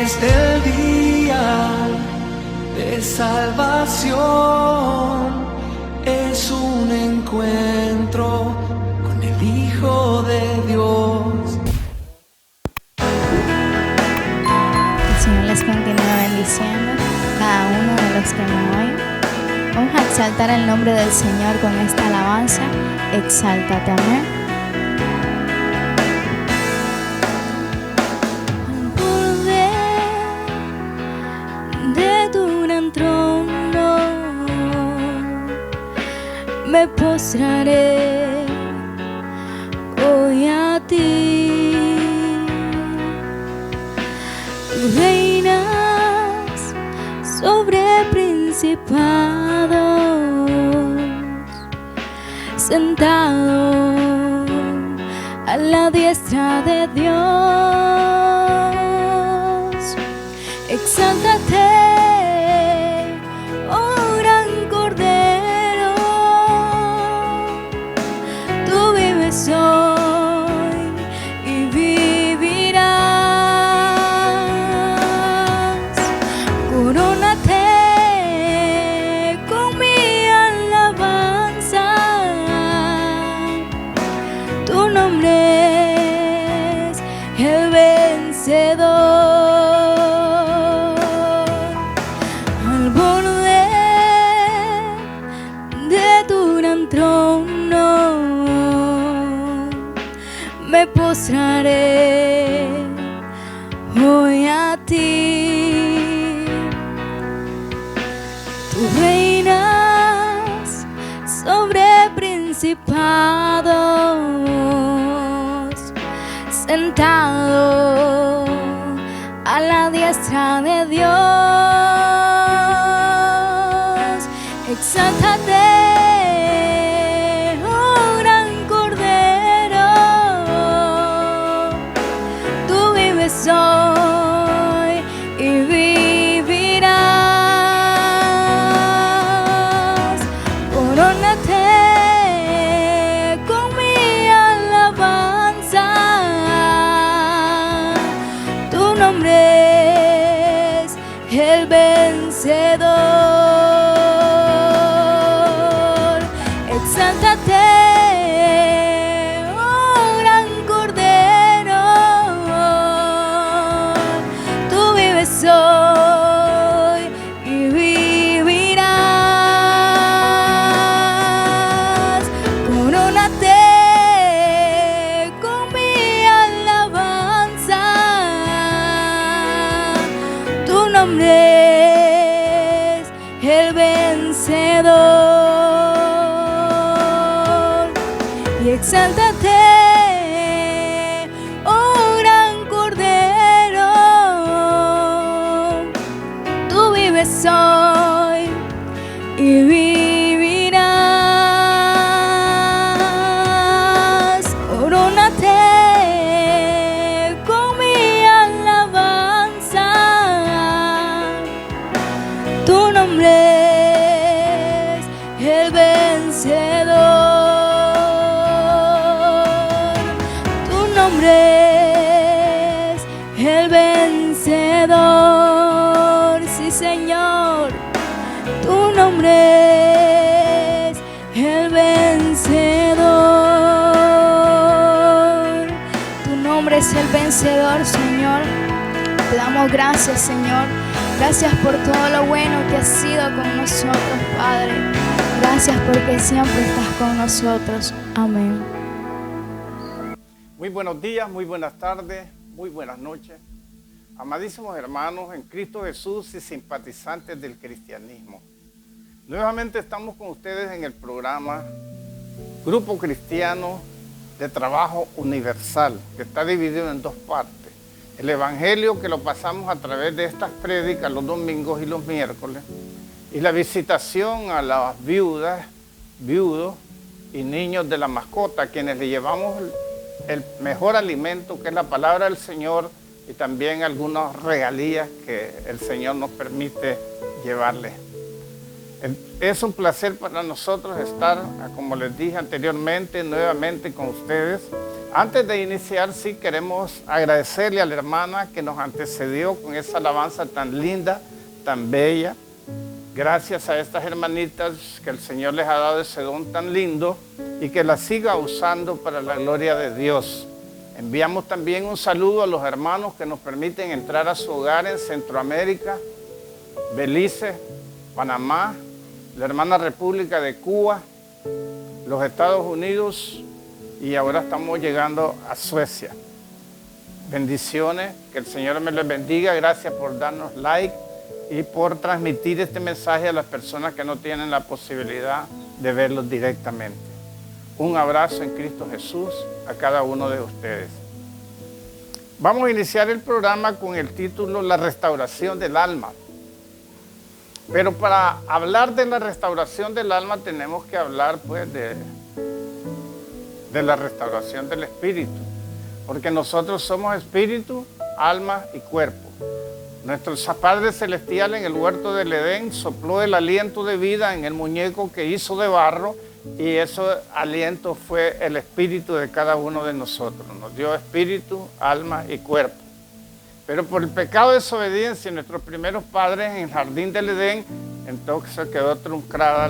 es el día de salvación, es un encuentro con el Hijo de Dios. El Señor les continúa bendiciendo cada uno de los que me oyen. Vamos a exaltar el nombre del Señor con esta alabanza. Exáltate, amén. Al borde de tu gran trono me postraré hoy a ti. Tú reinas sobre principados, sentado a la diestra de Dios. Exáltate, oh gran Cordero, tú vives hoy y vivirás. Corónate con mi alabanza, tu nombre es el vencedor. Al borde de tu gran trono me postraré hoy a ti. Tú reinas sobre principados, sentado a la diestra de Dios. Exáltate, oh gran Cordero, tú vives hoy y vivirás. Corónate con mi alabanza, tu nombre es el vencedor. Exáltate, oh gran Cordero, tú vives hoy y vivirás. Corónate con mi alabanza, tu nombre es el vencedor. Y exáltate, oh gran Cordero, tú vives hoy y vivirás. Corónate con mi alabanza, tu nombre es el vencedor. Tu nombre es el vencedor. Sí, Señor, tu nombre es el vencedor. Tu nombre es el vencedor, Señor. Te damos gracias, Señor. Gracias por todo lo bueno que has sido con nosotros, Padre. Gracias porque siempre estás con nosotros. Amén. Muy buenos días, muy buenas tardes, muy buenas noches. Amadísimos hermanos en Cristo Jesús y simpatizantes del cristianismo. Nuevamente estamos con ustedes en el programa Grupo Cristiano de Trabajo Universal, que está dividido en dos partes. El Evangelio, que lo pasamos a través de estas prédicas los domingos y los miércoles, y la visitación a las viudas, viudos y niños de la mascota, a quienes le llevamos el mejor alimento, que es la palabra del Señor, y también algunas regalías que el Señor nos permite llevarles. Es un placer para nosotros estar, como les dije anteriormente, nuevamente con ustedes, Antes de iniciar, sí queremos agradecerle a la hermana que nos antecedió con esa alabanza tan linda, tan bella. Gracias a estas hermanitas que el Señor les ha dado ese don tan lindo y que la siga usando para la gloria de Dios. Enviamos también un saludo a los hermanos que nos permiten entrar a su hogar en Centroamérica, Belice, Panamá, la hermana República de Cuba, los Estados Unidos y ahora estamos llegando a Suecia. Bendiciones, que el Señor me les bendiga. Gracias por darnos like y por transmitir este mensaje a las personas que no tienen la posibilidad de verlos directamente. Un abrazo en Cristo Jesús a cada uno de ustedes. Vamos a iniciar el programa con el título La restauración del alma. Pero para hablar de la restauración del alma tenemos que hablar pues de la restauración del espíritu. Porque nosotros somos espíritu, alma y cuerpo. Nuestro Padre Celestial en el huerto del Edén sopló el aliento de vida en el muñeco que hizo de barro y ese aliento fue el espíritu de cada uno de nosotros. Nos dio espíritu, alma y cuerpo. Pero por el pecado de desobediencia de nuestros primeros padres en el jardín del Edén, entonces quedó truncada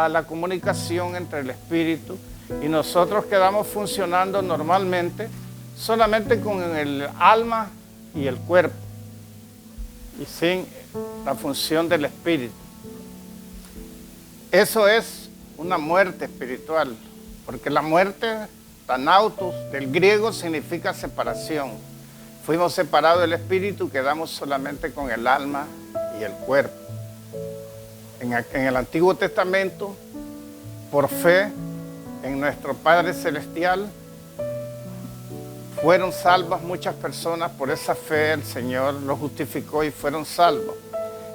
la comunicación entre el espíritu y nosotros quedamos funcionando normalmente solamente con el alma y el cuerpo y sin la función del espíritu. Eso es una muerte espiritual, porque la muerte, tanautos, del griego significa separación. Fuimos separados del espíritu, quedamos solamente con el alma y el cuerpo. En el Antiguo Testamento, por fe en nuestro Padre Celestial, fueron salvas muchas personas. Por esa fe el Señor los justificó y fueron salvos.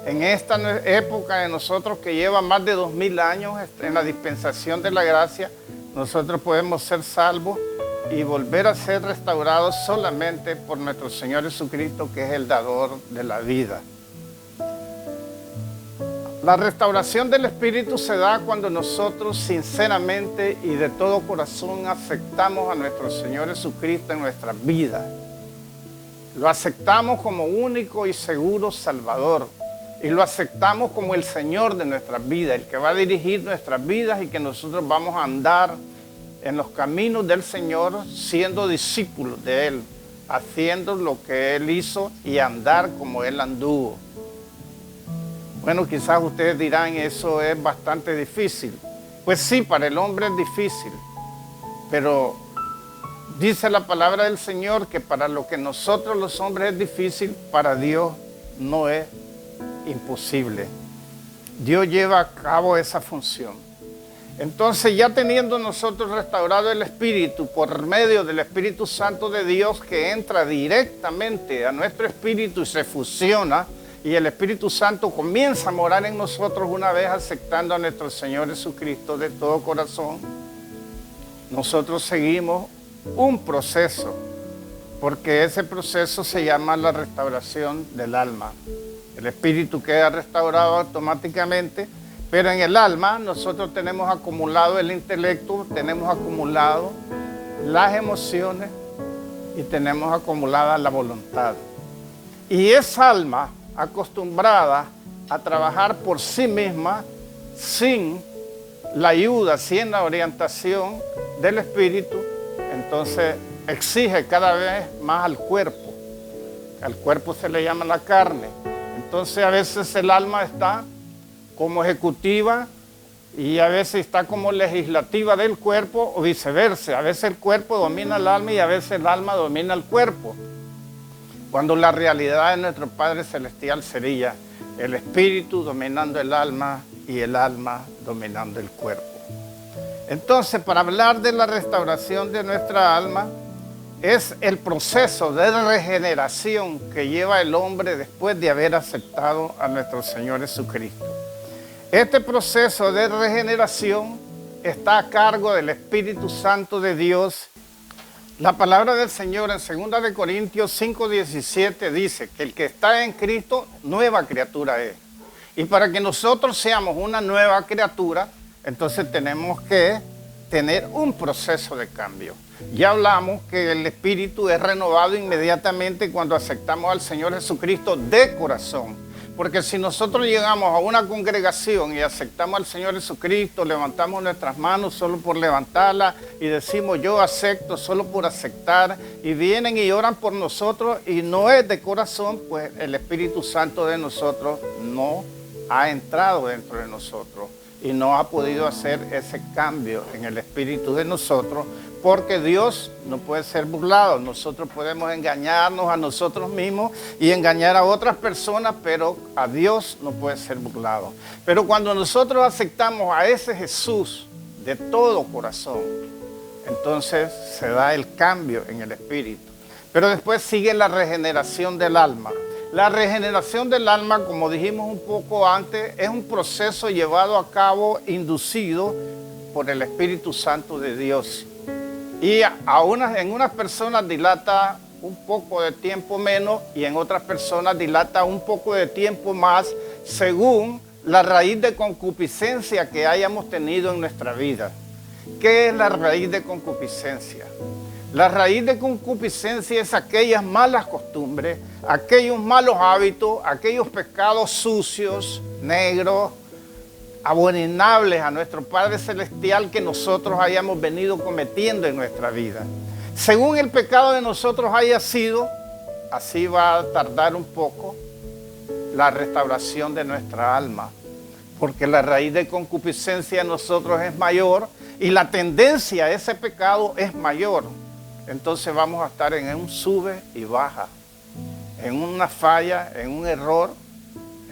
En esta época de nosotros que lleva más de 2000 años en la dispensación de la gracia, nosotros podemos ser salvos y volver a ser restaurados solamente por nuestro Señor Jesucristo, que es el dador de la vida. La restauración del espíritu se da cuando nosotros sinceramente y de todo corazón aceptamos a nuestro Señor Jesucristo en nuestras vidas. Lo aceptamos como único y seguro Salvador y lo aceptamos como el Señor de nuestras vidas, el que va a dirigir nuestras vidas y que nosotros vamos a andar en los caminos del Señor siendo discípulos de Él, haciendo lo que Él hizo y andar como Él anduvo. Bueno, quizás ustedes dirán, eso es bastante difícil. Pues sí, para el hombre es difícil, pero dice la palabra del Señor que para lo que nosotros los hombres es difícil, para Dios no es imposible. Dios lleva a cabo esa función. Entonces, ya teniendo nosotros restaurado el espíritu por medio del Espíritu Santo de Dios que entra directamente a nuestro espíritu y se fusiona, y el Espíritu Santo comienza a morar en nosotros una vez aceptando a nuestro Señor Jesucristo de todo corazón, nosotros seguimos un proceso, porque ese proceso se llama la restauración del alma. El espíritu queda restaurado automáticamente, pero en el alma nosotros tenemos acumulado el intelecto, tenemos acumulado las emociones y tenemos acumulada la voluntad. Y esa alma acostumbrada a trabajar por sí misma, sin la ayuda, sin la orientación del espíritu, entonces exige cada vez más al cuerpo. Al cuerpo se le llama la carne. Entonces a veces el alma está como ejecutiva y a veces está como legislativa del cuerpo o viceversa. A veces el cuerpo domina el alma y a veces el alma domina el cuerpo. Cuando la realidad de nuestro Padre Celestial sería el espíritu dominando el alma y el alma dominando el cuerpo. Entonces, para hablar de la restauración de nuestra alma, es el proceso de regeneración que lleva el hombre después de haber aceptado a nuestro Señor Jesucristo. Este proceso de regeneración está a cargo del Espíritu Santo de Dios. La palabra del Señor en 2 de Corintios 5:17 dice que el que está en Cristo, nueva criatura es. Y para que nosotros seamos una nueva criatura, entonces tenemos que tener un proceso de cambio. Ya hablamos que el espíritu es renovado inmediatamente cuando aceptamos al Señor Jesucristo de corazón. Porque si nosotros llegamos a una congregación y aceptamos al Señor Jesucristo, levantamos nuestras manos solo por levantarlas y decimos yo acepto solo por aceptar, y vienen y oran por nosotros y no es de corazón, pues el Espíritu Santo de nosotros no ha entrado dentro de nosotros y no ha podido hacer ese cambio en el espíritu de nosotros, porque Dios no puede ser burlado. Nosotros podemos engañarnos a nosotros mismos y engañar a otras personas, pero a Dios no puede ser burlado. Pero cuando nosotros aceptamos a ese Jesús de todo corazón, entonces se da el cambio en el espíritu. Pero después sigue la regeneración del alma. La regeneración del alma, como dijimos un poco antes, es un proceso llevado a cabo, inducido por el Espíritu Santo de Dios. Y en unas personas dilata un poco de tiempo menos y en otras personas dilata un poco de tiempo más, según la raíz de concupiscencia que hayamos tenido en nuestra vida. ¿Qué es la raíz de concupiscencia? La raíz de concupiscencia es aquellas malas costumbres, aquellos malos hábitos, aquellos pecados sucios, negros, abominables a nuestro Padre Celestial que nosotros hayamos venido cometiendo en nuestra vida. Según el pecado de nosotros haya sido, así va a tardar un poco la restauración de nuestra alma, porque la raíz de concupiscencia en nosotros es mayor y la tendencia a ese pecado es mayor. Entonces vamos a estar en un sube y baja, en una falla, en un error,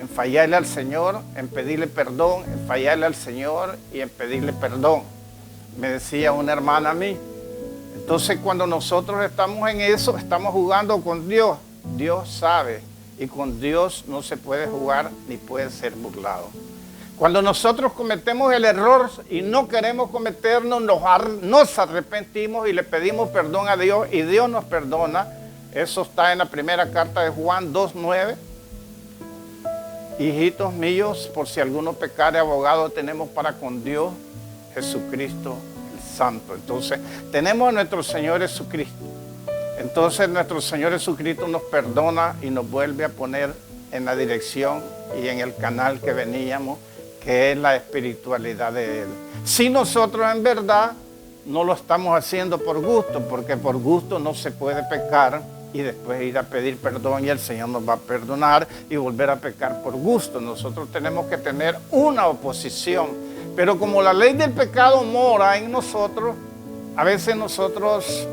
en fallarle al Señor, en pedirle perdón, en fallarle al Señor y en pedirle perdón. Me decía una hermana a mí. Entonces cuando nosotros estamos en eso, estamos jugando con Dios. Dios sabe y con Dios no se puede jugar ni puede ser burlado. Cuando nosotros cometemos el error y no queremos cometernos, nos arrepentimos y le pedimos perdón a Dios y Dios nos perdona. Eso está en la primera carta de Juan 2:9. Hijitos míos, por si alguno pecare, abogado tenemos para con Dios, Jesucristo el Santo. Entonces, tenemos a nuestro Señor Jesucristo. Entonces, nuestro Señor Jesucristo nos perdona y nos vuelve a poner en la dirección y en el canal que veníamos, que es la espiritualidad de Él. Si nosotros en verdad no lo estamos haciendo por gusto, porque por gusto no se puede pecar y después ir a pedir perdón y el Señor nos va a perdonar y volver a pecar por gusto. Nosotros tenemos que tener una oposición, pero como la ley del pecado mora en nosotros, a veces nosotros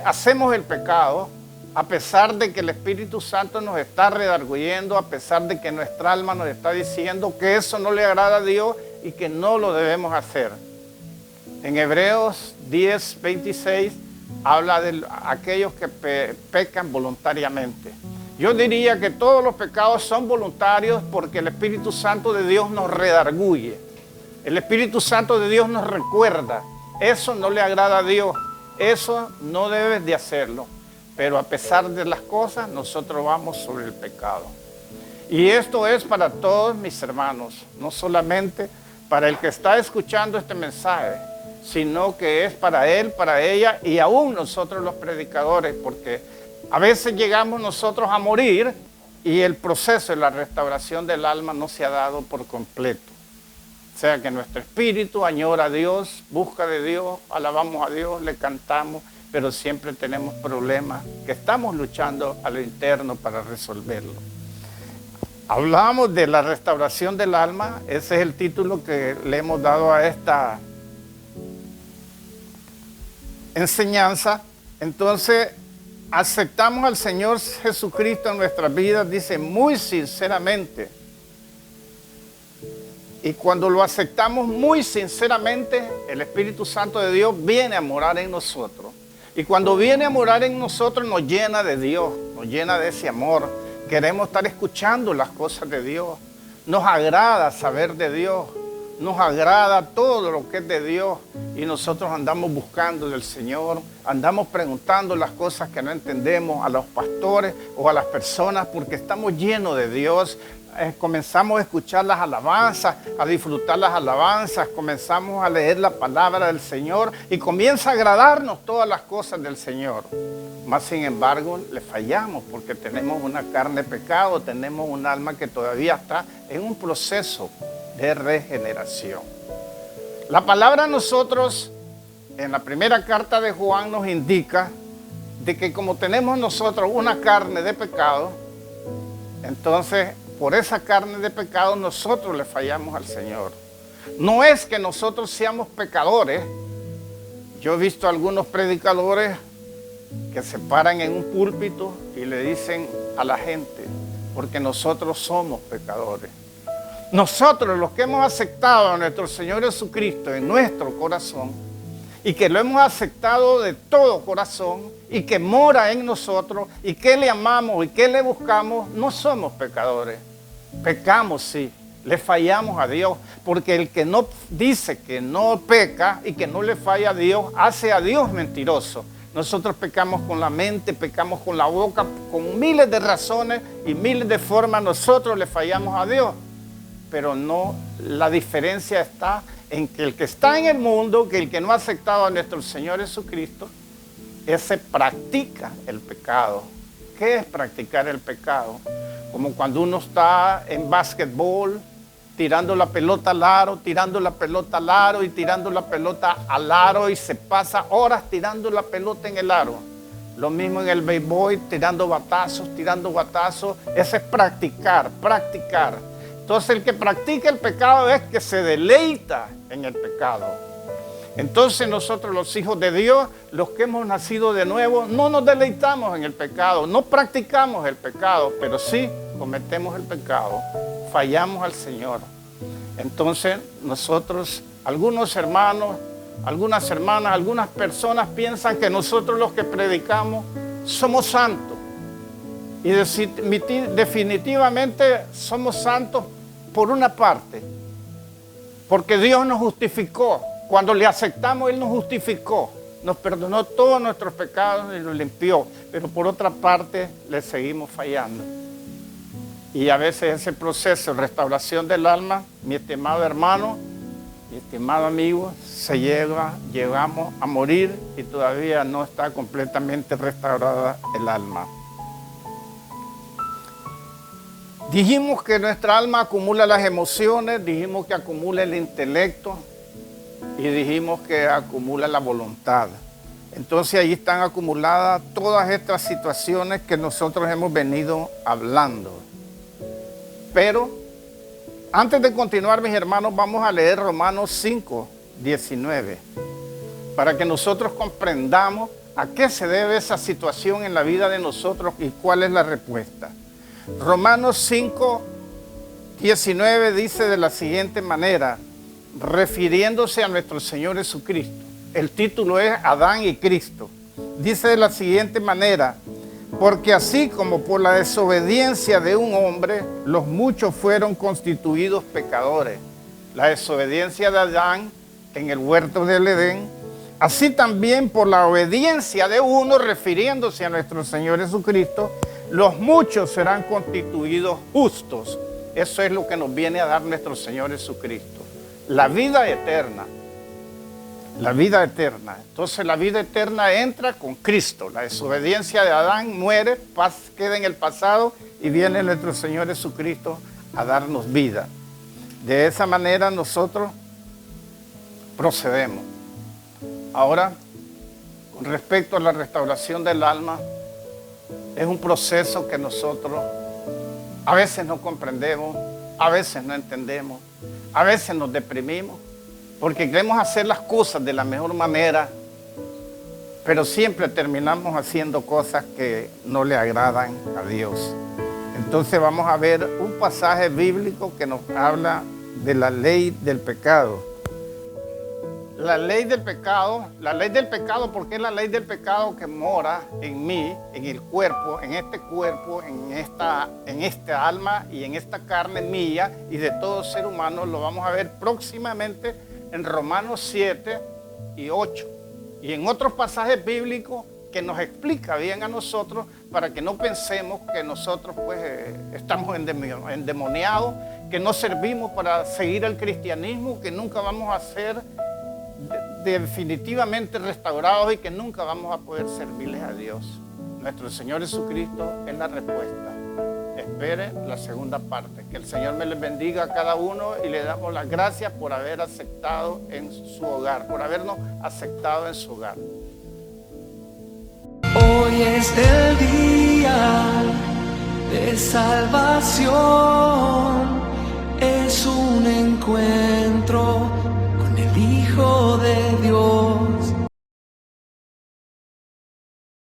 hacemos el pecado a pesar de que el Espíritu Santo nos está redarguyendo, a pesar de que nuestra alma nos está diciendo que eso no le agrada a Dios y que no lo debemos hacer. En Hebreos 10:26 habla de aquellos que pecan voluntariamente. Yo diría que todos los pecados son voluntarios porque el Espíritu Santo de Dios nos redarguye. El Espíritu Santo de Dios nos recuerda. Eso no le agrada a Dios. Eso no debes de hacerlo. Pero a pesar de las cosas, nosotros vamos sobre el pecado. Y esto es para todos mis hermanos, no solamente para el que está escuchando este mensaje, sino que es para él, para ella y aún nosotros los predicadores, porque a veces llegamos nosotros a morir y el proceso de la restauración del alma no se ha dado por completo. O sea que nuestro espíritu añora a Dios, busca de Dios, alabamos a Dios, le cantamos, pero siempre tenemos problemas que estamos luchando a lo interno para resolverlo. Hablamos de la restauración del alma, ese es el título que le hemos dado a esta enseñanza. Entonces, aceptamos al Señor Jesucristo en nuestras vidas, dice muy sinceramente. Y cuando lo aceptamos muy sinceramente, el Espíritu Santo de Dios viene a morar en nosotros. Y cuando viene a morar en nosotros nos llena de Dios, nos llena de ese amor. Queremos estar escuchando las cosas de Dios. Nos agrada saber de Dios. Nos agrada todo lo que es de Dios. Y nosotros andamos buscando del Señor. Andamos preguntando las cosas que no entendemos a los pastores o a las personas porque estamos llenos de Dios. comenzamos a escuchar las alabanzas, a disfrutar las alabanzas, comenzamos a leer la palabra del Señor y comienza a agradarnos todas las cosas del Señor. Más sin embargo, le fallamos porque tenemos una carne de pecado, tenemos un alma que todavía está en un proceso de regeneración. La palabra a nosotros, en la primera carta de Juan, nos indica de que como tenemos nosotros una carne de pecado, entonces por esa carne de pecado nosotros le fallamos al Señor. No es que nosotros seamos pecadores. Yo he visto algunos predicadores que se paran en un púlpito y le dicen a la gente, porque nosotros somos pecadores. Nosotros, los que hemos aceptado a nuestro Señor Jesucristo en nuestro corazón y que lo hemos aceptado de todo corazón y que mora en nosotros y que le amamos y que le buscamos, no somos pecadores. Pecamos, sí, le fallamos a Dios, porque el que no dice que no peca y que no le falla a Dios, hace a Dios mentiroso. Nosotros pecamos con la mente, pecamos con la boca, con miles de razones y miles de formas nosotros le fallamos a Dios. Pero no, la diferencia está en que el que está en el mundo, que el que no ha aceptado a nuestro Señor Jesucristo, ese practica el pecado. ¿Qué es practicar el pecado? Como cuando uno está en básquetbol, tirando la pelota al aro, tirando la pelota al aro y tirando la pelota al aro y se pasa horas tirando la pelota en el aro. Lo mismo en el béisbol, tirando batazos. Ese es practicar. Entonces el que practica el pecado es que se deleita en el pecado. Entonces nosotros los hijos de Dios, los que hemos nacido de nuevo, no nos deleitamos en el pecado, no practicamos el pecado, pero sí cometemos el pecado, fallamos al Señor. Entonces nosotros, algunos hermanos, algunas hermanas, algunas personas piensan que nosotros los que predicamos somos santos. Y definitivamente somos santos por una parte, porque Dios nos justificó. Cuando le aceptamos, Él nos justificó, nos perdonó todos nuestros pecados y nos limpió. Pero por otra parte, le seguimos fallando. Y a veces ese proceso de restauración del alma, mi estimado hermano, mi estimado amigo, llegamos a morir y todavía no está completamente restaurada el alma. Dijimos que nuestra alma acumula las emociones, dijimos que acumula el intelecto y dijimos que acumula la voluntad. Entonces ahí están acumuladas todas estas situaciones que nosotros hemos venido hablando. Pero antes de continuar, mis hermanos, vamos a leer Romanos 5, 19, para que nosotros comprendamos a qué se debe esa situación en la vida de nosotros y cuál es la respuesta. Romanos 5, 19 dice de la siguiente manera, refiriéndose a nuestro Señor Jesucristo. El título es Adán y Cristo. Dice de la siguiente manera, porque así como por la desobediencia de un hombre, los muchos fueron constituidos pecadores. La desobediencia de Adán en el huerto del Edén, así también por la obediencia de uno, refiriéndose a nuestro Señor Jesucristo, los muchos serán constituidos justos. Eso es lo que nos viene a dar nuestro Señor Jesucristo. La vida eterna. La vida eterna. Entonces la vida eterna entra con Cristo. La desobediencia de Adán muere, queda en el pasado y viene nuestro Señor Jesucristo a darnos vida. De esa manera nosotros procedemos. Ahora, con respecto a la restauración del alma, es un proceso que nosotros a veces no comprendemos, a veces no entendemos, a veces nos deprimimos, porque queremos hacer las cosas de la mejor manera, pero siempre terminamos haciendo cosas que no le agradan a Dios. Entonces vamos a ver un pasaje bíblico que nos habla de la ley del pecado. La ley del pecado, porque es la ley del pecado que mora en mí, en el cuerpo, en esta alma y en esta carne mía y de todo ser humano. Lo vamos a ver próximamente en Romanos 7 y 8. Y en otros pasajes bíblicos que nos explica bien a nosotros para que no pensemos que nosotros pues estamos endemoniados, que no servimos para seguir el cristianismo, que nunca vamos a ser definitivamente restaurados y que nunca vamos a poder servirles a Dios. Nuestro Señor Jesucristo es la respuesta. Espere la segunda parte. Que el Señor me les bendiga a cada uno y le damos las gracias por haber aceptado en su hogar, por habernos aceptado en su hogar. Hoy es el día de salvación, es un encuentro con el Hijo de